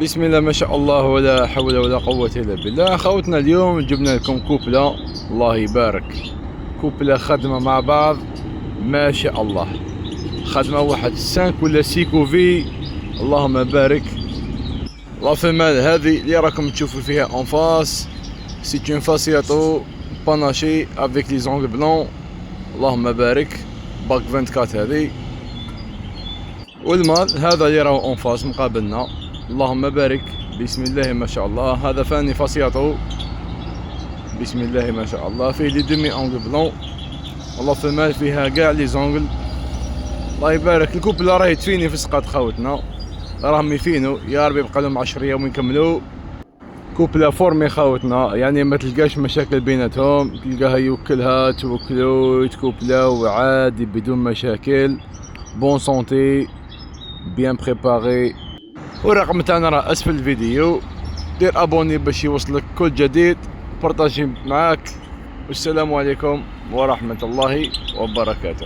بسم الله ما شاء الله ولا حول ولا قوة إلا بالله. خوتنا اليوم جبنا لكم كوبلة الله يبارك، كوبلة خدمة مع بعض ما شاء الله، خدمة واحد 5 ولا 6 كوفي اللهم بارك. لا فيمال هذه اللي راكم تشوفوا فيها اون فاس سي اون فاسياتو باناشي افيك لي زونغل بلون اللهم بارك، باك 24 هذه. والمال هذا اللي راهو اون فاس مقابلنا اللهم بارك بسم الله ما شاء الله، هذا فاني فاسياتو بسم الله ما شاء الله، فيه لي دومي اونغل بلون والله فيمال فيها كاع لي زونغل الله يبارك. الكوبلا راهي تفيني في سقاط خوتنا، راهم يفينو يا ربي يبقى لهم 10 يوم يكملوا. كوبلا فورمي خاوتنا، يعني ما تلقاش مشاكل بيناتهم، تلقاها يوكلها توكلو يتكوبلاو عادي بدون مشاكل، بون سونتي بيان بريباري. والرقم تاعنا راه اسفل الفيديو، دير ابوني باش يوصلك كل جديد، بارطاجي معاك. والسلام عليكم ورحمة الله وبركاته.